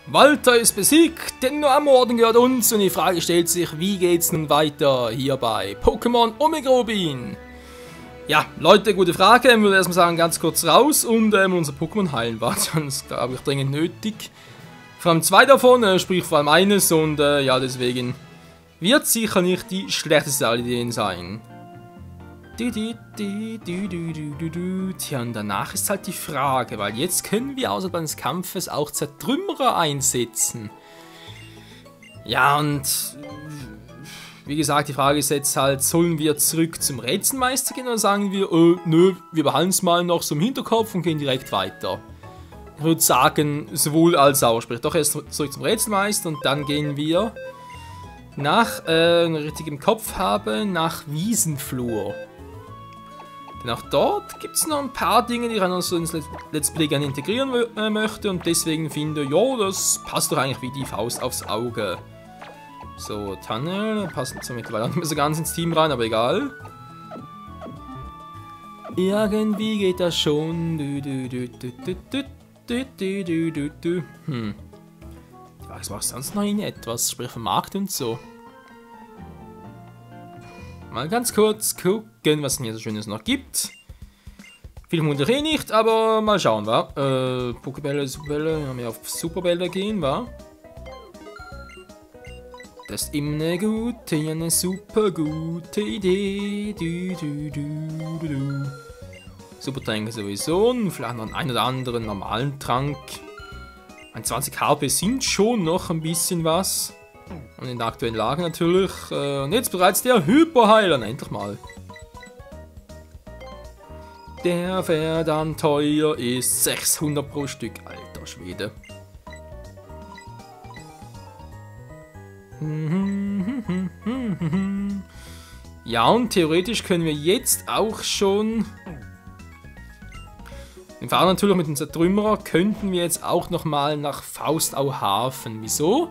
Walter ist besiegt, denn nur Ermorden gehört uns und die Frage stellt sich, wie geht's nun weiter hier bei Pokémon Omega Rubin? Ja, Leute, gute Frage. Ich würde erstmal sagen, ganz kurz raus und unser Pokémon heilen war sonst, glaube ich, dringend nötig. Vor allem zwei davon, sprich vor allem eines und ja, deswegen wird sicher nicht die schlechteste aller Ideen sein. Tja, und danach ist halt die Frage, weil jetzt können wir außerhalb eines Kampfes auch Zertrümmerer einsetzen. Ja, und wie gesagt, die Frage ist jetzt halt, sollen wir zurück zum Rätselmeister gehen oder sagen wir, nö, wir behalten es mal noch so im Hinterkopf und gehen direkt weiter. Ich würde sagen, sowohl als auch, sprich doch erst zurück zum Rätselmeister und dann gehen wir nach, richtig im Kopf habe, nach Wiesenflur. Denn auch dort gibt es noch ein paar Dinge, die ich noch so ins Let's Play gerne integrieren möchte und deswegen finde, ja, das passt doch eigentlich wie die Faust aufs Auge. So, Tunnel, passt so mittlerweile auch nicht mehr so ganz ins Team rein, aber egal. Irgendwie geht das schon. Ich mache sonst noch in etwas, sprich vom Markt und so. Mal ganz kurz gucken, was es hier so Schönes noch gibt. Viel vermutlich eh nicht, aber mal schauen, wa? Pokébälle, Superbälle, wir haben ja auf Superbälle gehen, wa? Das ist immer eine super gute Idee. Supertränke sowieso, vielleicht noch einen oder anderen normalen Trank. Ein 20 HP sind schon noch ein bisschen was. Und in der aktuellen Lage natürlich. Und jetzt bereits der Hyperheiler. Endlich mal. Der verdammt teuer ist 600 pro Stück. Alter Schwede. Ja, und theoretisch können wir jetzt auch schon... Im Fall natürlich mit dem Zertrümmerer könnten wir jetzt auch nochmal nach Faustau-Hafen. Wieso?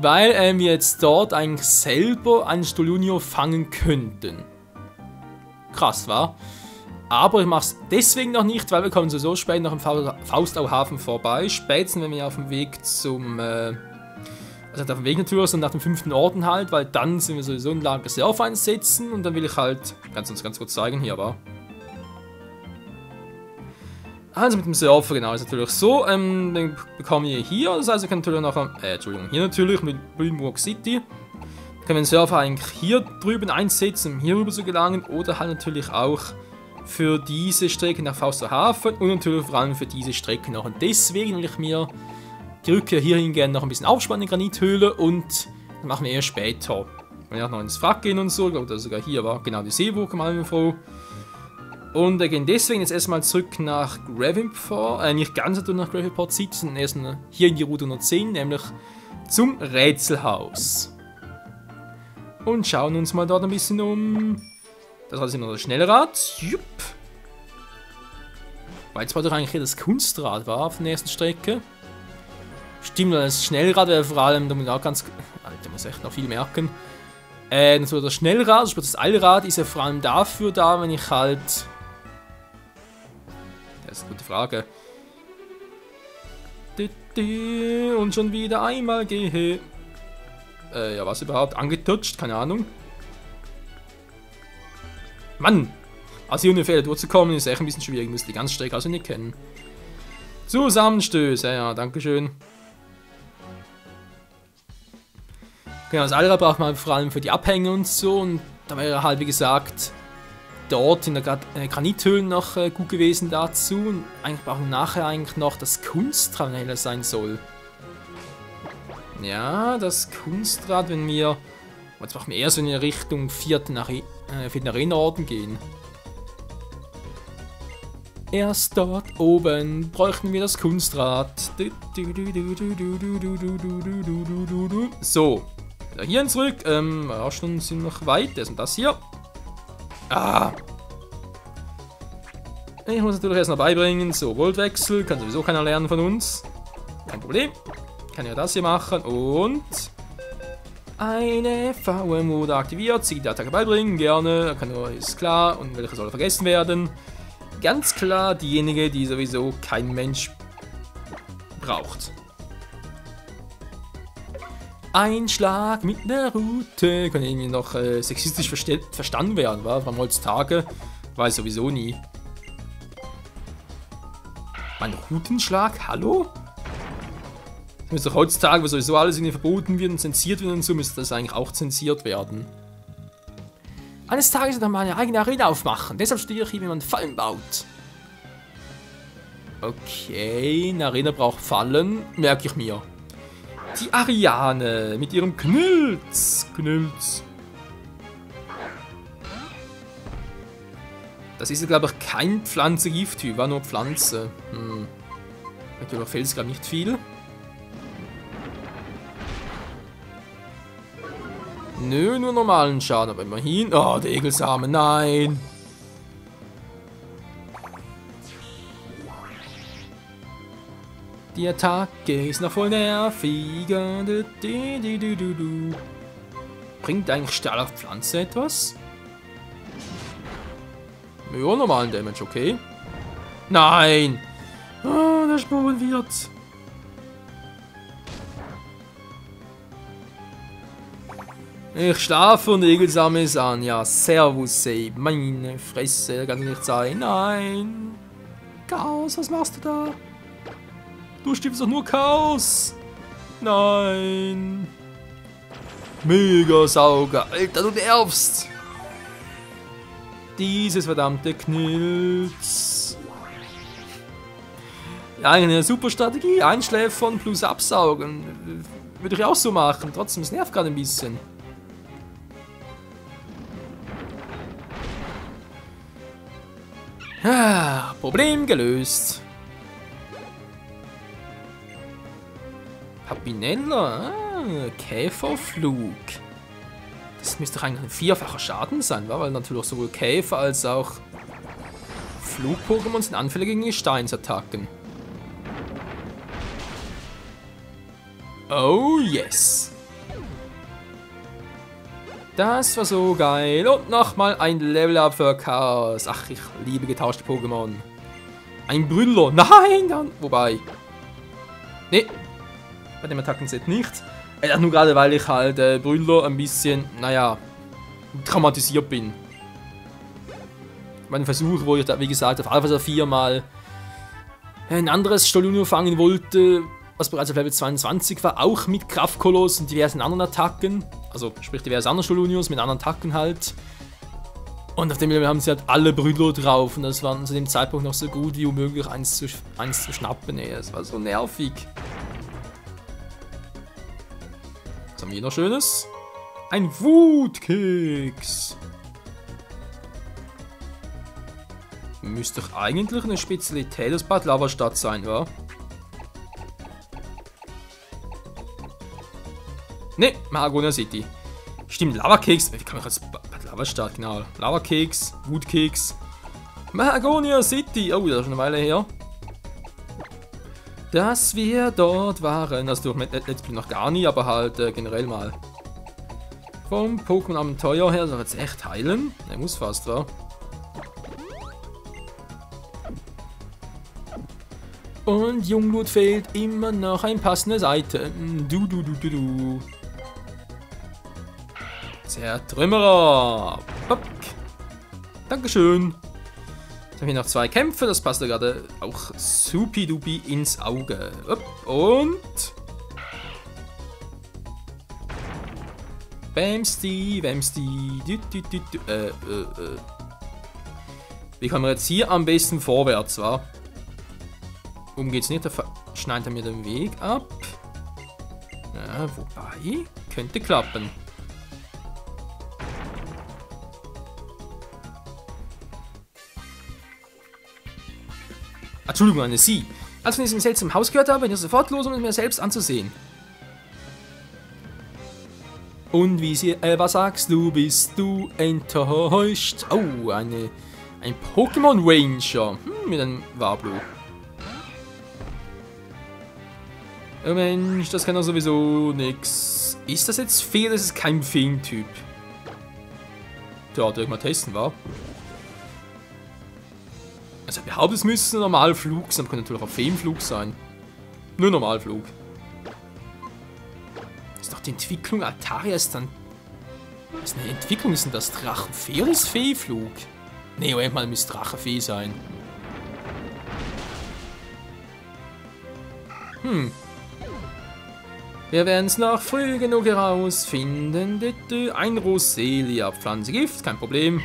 Weil wir jetzt dort eigentlich selber einen Stolunio fangen könnten. Krass, wa? Aber ich mache es deswegen noch nicht, weil wir kommen so spät noch im Faustau-Hafen vorbei. Spätestens, wenn wir auf dem Weg zum... also auf dem Weg natürlich, sondern nach dem 5. Orden halt, weil dann sind wir sowieso in der Lage, Surf einsetzen und dann will ich halt... Kannst du uns ganz kurz zeigen hier, aber... Also mit dem Surfer, genau, ist natürlich so, dann bekommen wir hier, das heißt, wir können natürlich nachher, Entschuldigung, hier natürlich mit Blümenburg City, können wir den Surfer eigentlich hier drüben einsetzen, um hier rüber zu gelangen, oder halt natürlich auch für diese Strecke nach Faustau-Hafen und natürlich vor allem für diese Strecke noch. Und deswegen will ich mir die Rückkehr hierhin gerne noch ein bisschen aufspannen in Granithöhle und dann machen wir eher später. Wenn wir auch noch ins Wrack gehen und so, ich glaube, das sogar hier war, genau die Seeburg, mal wir froh. Und wir gehen deswegen jetzt erstmal zurück nach Gravenport, nicht ganz natürlich nach Gravenport City, sondern erst hier in die Route 110, nämlich zum Rätselhaus. Und schauen uns mal dort ein bisschen um. Das war immer das Schnellrad. Jupp. Weil jetzt war doch eigentlich hier das Kunstrad war auf der ersten Strecke. Stimmt, das Schnellrad wäre vor allem, damit auch ganz... Alter, muss echt noch viel merken. Das Schnellrad, also das Allrad ist ja vor allem dafür da, wenn ich halt... Das ist eine gute Frage. Und schon wieder einmal gehe. Ja, was überhaupt? Angetouched? Keine Ahnung. Mann! Also hier ungefähr durchzukommen ist echt ein bisschen schwierig. Ich müsste die ganze Strecke also nicht kennen. Zusammenstöße, ja, dankeschön. Genau, das Allrad braucht man vor allem für die Abhänge und so. Und da wäre halt, wie gesagt, dort in der Granithöhle noch gut gewesen dazu. Und eigentlich brauchen wir nachher eigentlich noch das Kunstrad, wenn das sein soll. Ja, das Kunstrad, wenn wir... Jetzt machen wir eher so in Richtung 4. Arena-Orden gehen. Erst dort oben bräuchten wir das Kunstrad. So. Hierhin zurück. Ja, schon sind noch weit. Das und das hier. Ah. Ich muss natürlich erst noch beibringen. So, Voltwechsel. Kann sowieso keiner lernen von uns. Kein Problem. Kann ja das hier machen. Und... Eine VM-Mode aktiviert. Sie die Attacke beibringen. Gerne. Kann nur, ist klar. Und welche soll vergessen werden? Ganz klar diejenige, die sowieso kein Mensch braucht. Ein Schlag mit einer Rute. Kann irgendwie noch sexistisch verstanden werden, wa? Vor allem heutzutage. Weiß sowieso nie. Mein Rutenschlag? Hallo? Das müsste doch heutzutage, wo sowieso alles irgendwie verboten wird und zensiert wird und so, müsste das eigentlich auch zensiert werden. Eines Tages wird er mal eine eigene Arena aufmachen. Deshalb studiere ich, wie man Fallen baut. Okay, eine Arena braucht Fallen. Merke ich mir. Die Ariane mit ihrem Knilz. Knilz. Das ist, glaube ich, kein Pflanze-Gift-Typ, war nur Pflanze. Natürlich fehlt es, glaube ich, nicht viel. Nö, nur normalen Schaden, aber immerhin. Oh, der Egelsamen, nein. Die Attacke ist noch voll nerviger. Bringt eigentlich Stahl auf Pflanze etwas? Ja, normalen Damage, okay. Nein! Oh, der Sprung wird. Ich schlafe und Egelsame ist an. Ja, servus, ey. Meine Fresse, kann nicht sein. Nein. Chaos, was machst du da? Du stiftest doch nur Chaos. Nein. Mega Sauger. Alter, du nervst. Dieses verdammte Knilz. Ja, eine super Strategie. Einschläfern plus absaugen. Würde ich auch so machen. Trotzdem, es nervt gerade ein bisschen. Ah, Problem gelöst. Papinella. Käferflug. Das müsste doch eigentlich ein vierfacher Schaden sein, weil natürlich sowohl Käfer als auch Flug-Pokémon sind anfällig gegen Gesteinsattacken. Oh yes. Das war so geil. Und nochmal ein Level-Up für Chaos. Ach, ich liebe getauschte Pokémon. Ein Brüller. Nein, dann. Wobei. Nee. Bei dem Attackenset nicht. Nur gerade, weil ich halt Brüller ein bisschen, naja, traumatisiert bin. Mein Versuch, wo ich da, wie gesagt, auf Alpha 4 mal ein anderes Stolunio fangen wollte, was bereits auf Level 22 war, auch mit Kraftkoloss und diversen anderen Attacken. Also, sprich diverse andere Stolunios mit anderen Attacken halt. Und auf dem Level haben sie halt alle Brüller drauf und das war zu dem Zeitpunkt noch so gut wie unmöglich, eins zu schnappen, ey. Das war so nervig. Was haben wir noch Schönes? Ein Wutkeks. Müsste doch eigentlich eine Spezialität des Bad Lava-Stadt sein, wa? Ne, Mahagonia City. Stimmt, Lava-Keks. Wie kann ich jetzt Bad Lava-Stadt, genau. Lava-Keks, Wutkeks. Mahagonia City. Oh, das ist schon eine Weile her. Dass wir dort waren. Also durch Let's Play noch gar nie, aber halt generell mal. Vom Pokémon-Abenteuer her soll er jetzt echt heilen. Er muss fast, wa? Und Jungblut fehlt immer noch ein passendes Item. Du. Zertrümmerer. Bock. Dankeschön. Jetzt haben wir noch 2 Kämpfe, das passt ja gerade auch supi-dupi ins Auge. Und... Bamsti. Wie kommen wir jetzt hier am besten vorwärts, wa? Geht's nicht, da schneidet er mir den Weg ab. Ja, wobei, könnte klappen. Entschuldigung, eine Sie. Als ich von diesem seltsamen Haus gehört habe, bin ich sofort los, um es mir selbst anzusehen. Und wie sie, was sagst du, bist du enttäuscht? Oh, ein Pokémon Ranger. Mit einem Wablu. Oh Mensch, das kann doch sowieso nix. Ist das jetzt fair? Das ist kein Feen-Typ. Tja, direkt mal testen, wa? Also, ich behaupte, es müsste ein Normalflug sein. Kann natürlich auch Feenflug sein. Nur Normalflug. Ist doch die Entwicklung Altaria ist dann... Was ist eine Entwicklung? Ist denn das Drachenfee oder ist Feeflug? Nee, Moment mal, müsste Drachenfee sein. Wir werden es noch früh genug herausfinden. Ein Roselia-Pflanze. Gift, kein Problem.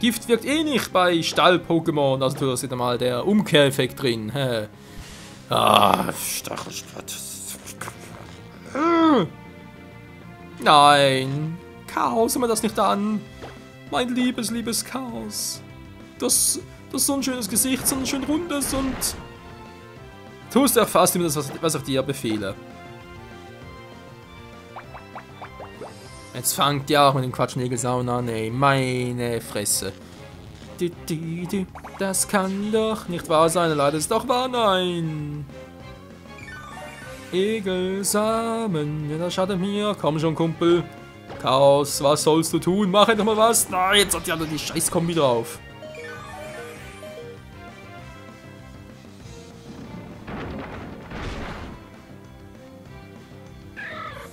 Gift wirkt eh nicht bei Stall-Pokémon. Also da ist wieder mal der Umkehreffekt drin. Stachelstadt. Nein. Chaos, hör mir das nicht an. Mein liebes Chaos. Das ist so ein schönes Gesicht, so ein schön rundes und... Tust auch fast immer das, was ich dir befehle. Jetzt fangt ihr auch mit dem Quatschnägelsauen an, ey. Meine Fresse. Das kann doch nicht wahr sein, leider ist doch wahr, nein. Egelsamen, ja, das schadet mir. Komm schon, Kumpel. Chaos, was sollst du tun? Mach endlich mal was. Nein, jetzt hat ja die Scheiß-Kombi drauf.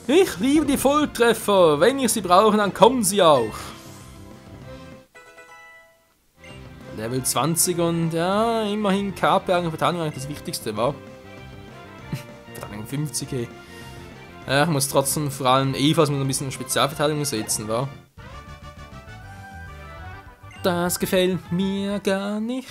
Ich liebe die Volltreffer. Wenn ich sie brauche, dann kommen sie auch. Level 20 und ja, immerhin KP und Verteidigung eigentlich das Wichtigste, war. Verteidigung 50, ey. Ja, ich muss trotzdem vor allem Evas mit ein bisschen Spezialverteidigung setzen, wa? Das gefällt mir gar nicht.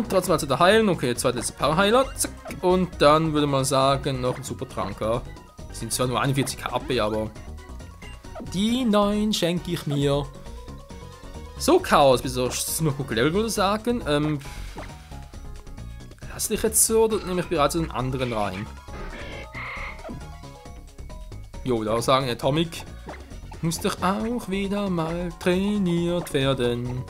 Trotzdem also der Heilen, okay, zweites Powerheiler, zack. Und dann würde man sagen, noch ein Supertrank, ja. Sind zwar nur 41 KP, aber die 9 schenke ich mir. So, Chaos, bis noch gut Level würde ich sagen. Lass dich jetzt so, oder nehme ich bereits einen anderen rein? Jo, da sagen Atomic. Muss doch auch wieder mal trainiert werden.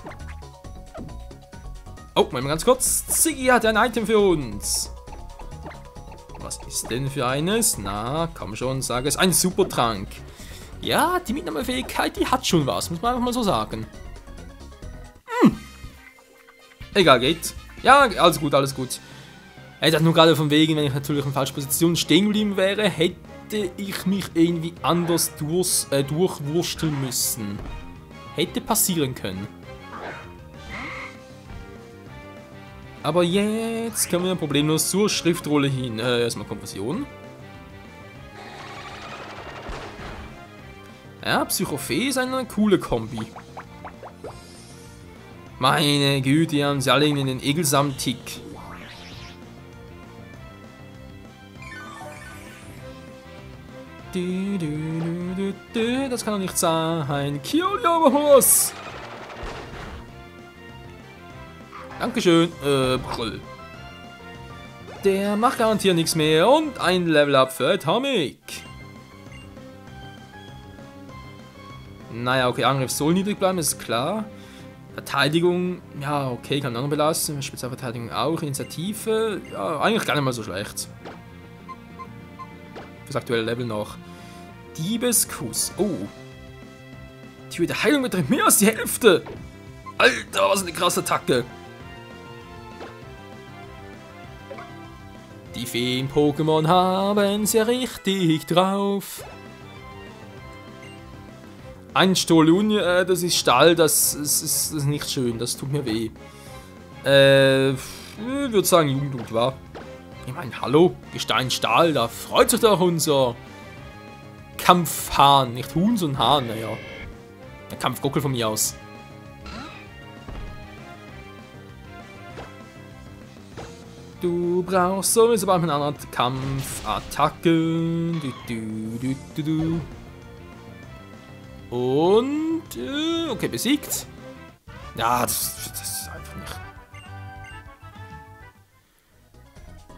Oh, mal ganz kurz. Ziggy hat ein Item für uns. Was ist denn für eines? Na, komm schon, sag es. Ein Supertrank. Ja, die Mitnahmefähigkeit, die hat schon was, muss man einfach mal so sagen. Egal, geht. Ja, alles gut, alles gut. Ich dachte nur gerade von wegen, wenn ich natürlich in falscher Position stehen geblieben wäre, hätte ich mich irgendwie anders durchwursteln müssen. Hätte passieren können. Aber jetzt können wir problemlos zur Schriftrolle hin. Erstmal Konversion. Ja, Psychophee ist eine coole Kombi. Meine Güte, haben sie alle in den Egelsamen-Tick. Das kann doch nicht sein. Kyoliobos! Dankeschön. Brüll. Der macht garantiert nichts mehr. Und ein Level-Up für Atomic. Naja, okay, Angriff soll niedrig bleiben, ist klar. Verteidigung, ja, okay, kann man noch belasten. Spezialverteidigung auch. Initiative, ja, eigentlich gar nicht mal so schlecht. Fürs aktuelle Level noch. Diebeskuss. Oh. Tür der Heilung beträgt mehr als die Hälfte. Alter, was eine krasse Attacke. Die Feen-Pokémon haben's ja richtig drauf. Ein Stolun, das ist Stahl, das ist nicht schön, das tut mir weh. Ich würde sagen Jugendblut, war. Ich meine, hallo, Gestein Stahl, da freut sich doch unser Kampfhahn, nicht Huhn, sondern Hahn, naja. Der Kampfgockel von mir aus. Du brauchst sowieso bald eine andere Kampfattacke. Und, okay, besiegt. Ja, das ist einfach nicht.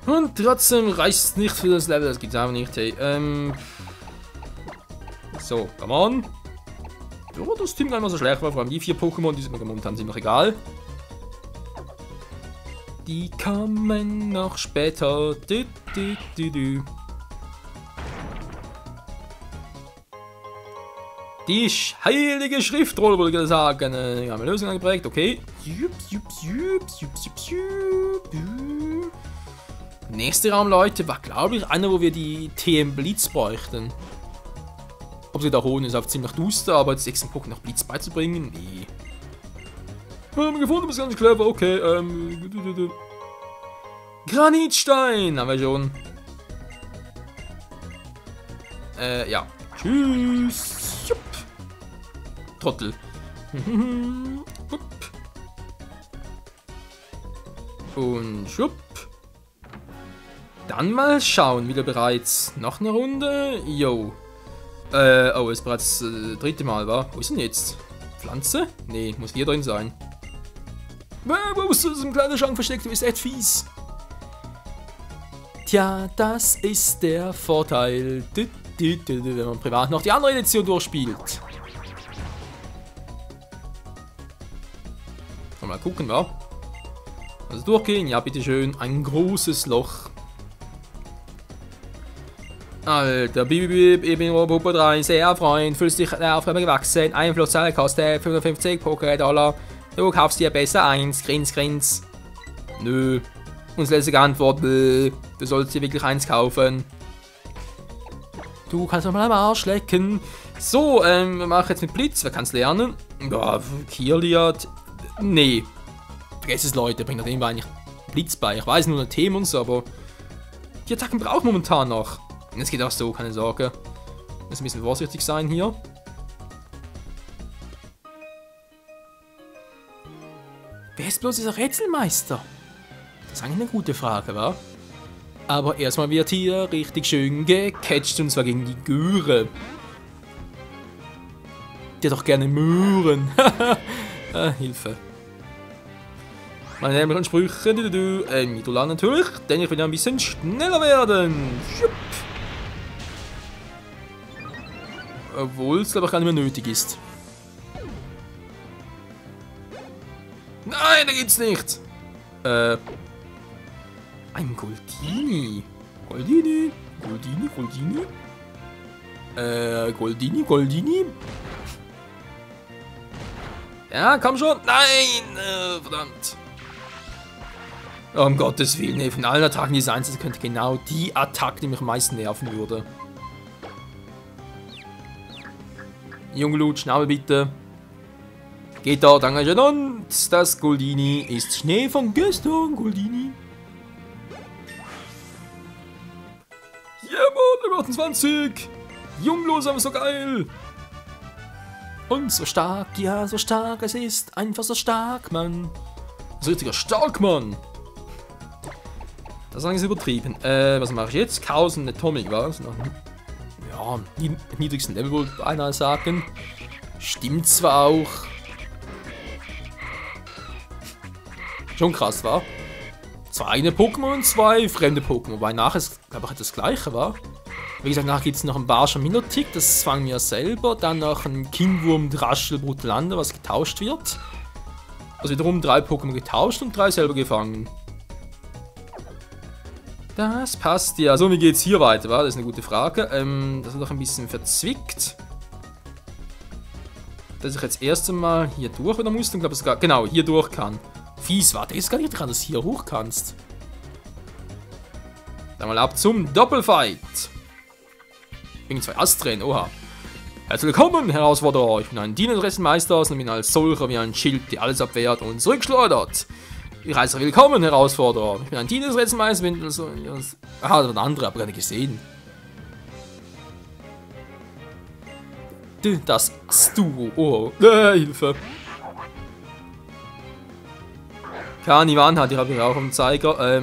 Und trotzdem reicht es nicht für das Level, das gibt's einfach nicht, hey. So, come on. Ja, das Team gar nicht mal so schlecht war, vor allem die 4 Pokémon, die sind mir momentan ziemlich egal. Die kommen noch später. Die heilige Schriftrolle, würde ich sagen. Wir haben eine Lösung angeprägt, okay. Nächster Raum, Leute, war, glaube ich, einer, wo wir die TM Blitz bräuchten. Ob sie da holen, ist auf ziemlich duster, aber jetzt extra Punkt noch Blitz beizubringen, nee. Haben wir gefunden, das ist ganz clever, okay, Granitstein, haben wir schon. Ja. Tschüss. Jupp. Trottel. Und schupp. Dann mal schauen, wieder bereits. Noch eine Runde. Yo. Oh, ist bereits das dritte Mal, wa? Wo ist denn jetzt? Pflanze? Nee, muss hier drin sein. Wo ist das im kleinen Schrank versteckt? Du bist echt fies. Tja, das ist der Vorteil, wenn man privat noch die andere Edition durchspielt. Mal gucken, wa? Also durchgehen, ja, bitteschön. Ein großes Loch. Alter, Bibibib, ich bin Robo 3, sehr Freund, fühlst dich der Aufgabe gewachsen, Einflusszahl kostet 55 Poké-Dollar, du kaufst dir besser eins, grins, grins. Nö. Uns letzte Antwort, du sollst dir wirklich eins kaufen. Du kannst mal am Arsch lecken. So, wir machen jetzt mit Blitz, wer kann's lernen? Ja, Kirliat. Nee. Vergesst es, Leute, bringt dem eigentlich Blitz bei. Ich weiß nur eine Themen und so, aber die Attacken braucht momentan noch. Es geht auch so, keine Sorge. Muss ein bisschen vorsichtig sein hier. Wer ist bloß dieser Rätselmeister? Das ist eigentlich eine gute Frage, wa? Aber erstmal wird hier richtig schön gecatcht, und zwar gegen die Göre. Die hat doch gerne Möhren. Hilfe. Meine nämlichen Sprüche, Nidolan natürlich, denn ich will ja ein bisschen schneller werden. Schupp. Obwohl es, glaube ich, gar nicht mehr nötig ist. Nein, da geht's nicht. Ein Goldini. Goldini. Goldini, Goldini. Goldini, Goldini. Ja, komm schon. Nein, verdammt. Um Gottes Willen, nee, von allen Attacken, die es einzeln könnte, genau die Attacke, die mich am meisten nerven würde. Jungelut, Schnabel bitte. Geht da, danke schön. Und das Goldini ist Schnee von gestern, Goldini. Ja, Mann, 28. Junglos, aber so geil. Und so stark, ja, so stark, es ist einfach so stark, Mann. So richtiger Starkmann. Das ist eigentlich übertrieben. Was mache ich jetzt? Chaos und Atomic, was? Ja, niedrigsten Level wohl beinahe sagen. Stimmt zwar auch. Schon krass, war. 2 eigene Pokémon und 2 fremde Pokémon. Wobei nachher, glaube ich, das gleiche war. Wie gesagt, nachher gibt es noch einen Barscher Milotic, das fangen wir selber. Dann noch ein Kindwurm Draschel Brutalander, was getauscht wird. Also wiederum 3 Pokémon getauscht und 3 selber gefangen. Das passt ja. So, wie geht's hier weiter? Das ist eine gute Frage. Das ist noch ein bisschen verzwickt. Dass ich jetzt erst einmal hier durch wieder muss. Ich glaube, sogar genau hier durch kann. Fies, warte, ist gar nicht dran, dass du hier hoch kannst. Dann mal ab zum Doppelfight. Wegen 2 Astränen, oha. Herzlich willkommen, Herausforderer. Ich bin ein Dieneressenmeister und bin als solcher wie ein Schild, der alles abwehrt und zurückschleudert. Ich heiße willkommen, Herausforderer. Ich bin ein Dieneressenmeister, bin also. Aha, da war der andere, aber gar nicht gesehen. Das Asturo, oh, Hilfe. Kaniwan hat, ich habe hier auch einen Zeiger.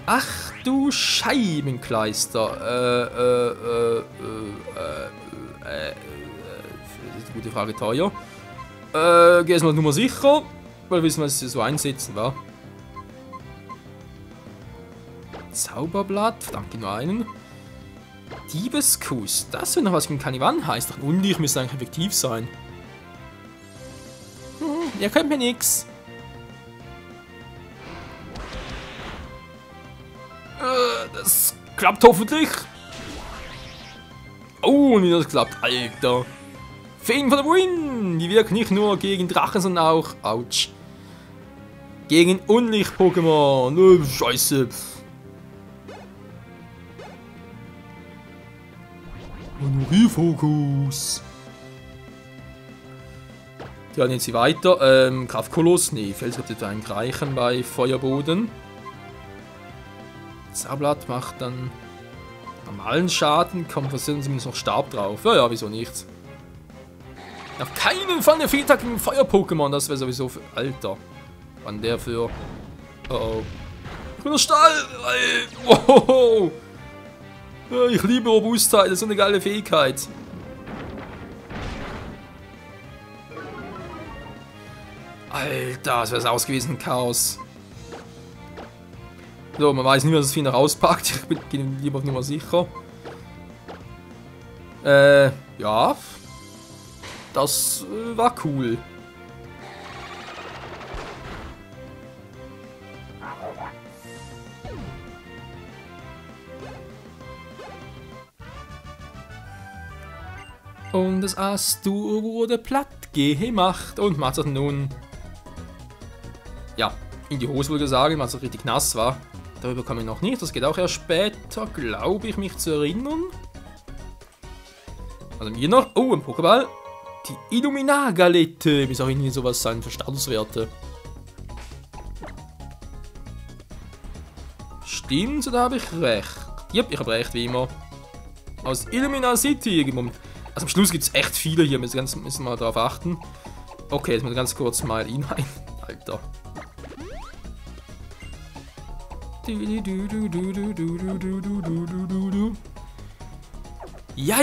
Ach du Scheibenkleister. Das ist eine gute Frage, teuer. Geh erstmal Nummer sicher, weil wir wissen, was sie so einsetzen war. Zauberblatt, verdammt, nur einen. Diebeskuss, das wäre noch was gegen Kaniwan heißt. Doch und ich müsste eigentlich effektiv sein. Ihr könnt mir nix. Das klappt hoffentlich. Oh, und wieder das geklappt. Alter. Feen for the win! Die wirken nicht nur gegen Drachen, sondern auch, ouch, gegen Unlicht-Pokémon. Scheiße. Honorierfokus. Ja, dann sie weiter. Kraftkoloss. Nee, Fels wird eigentlich reichen bei Feuerboden. Zauberblatt macht dann normalen Schaden. Kommt zumindest noch Stab drauf. Ja, ja, wieso nicht? Auf keinen Fall eine Fehltag gegen Feuer-Pokémon. Das wäre sowieso für. Alter. Wann der für. Oh oh. Grüner Stahl! Wow! Ich liebe Robustheit, das ist so eine geile Fähigkeit. Alter, das wäre aus gewesen, Chaos. So, man weiß nicht, was das Vieh noch rauspackt. Ich gehe lieber auf Nummer sicher. Ja. Das war cool. Und das Astur wurde platt gemacht und macht das nun, ja, in die Hose würde ich sagen, weil es richtig nass war. Darüber komme ich noch nicht, das geht auch erst später, glaube ich, mich zu erinnern. Also hier noch, oh, ein Pokéball. Die Illuminar-Galette, wie soll irgendwie sowas sein für Statuswerte? Stimmt, oder habe ich recht? Yep, ich habe recht, wie immer. Aus Illuminar City. Also am Schluss gibt es echt viele hier, müssen wir mal drauf achten. Okay, jetzt mal ganz kurz mal hinein. Alter. Ja,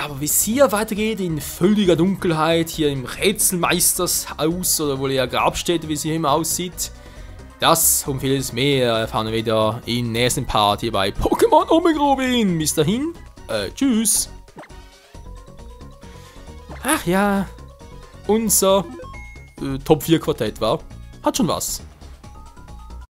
aber wie es hier weitergeht, in völliger Dunkelheit, hier im Rätselmeistershaus oder wo der Grabstätte, wie sie immer aussieht, das und vieles mehr erfahren wir wieder im nächsten Part hier bei Pokémon Omega Rubin. Bis dahin, tschüss. Ach ja, unser Top 4 Quartett war, hat schon was.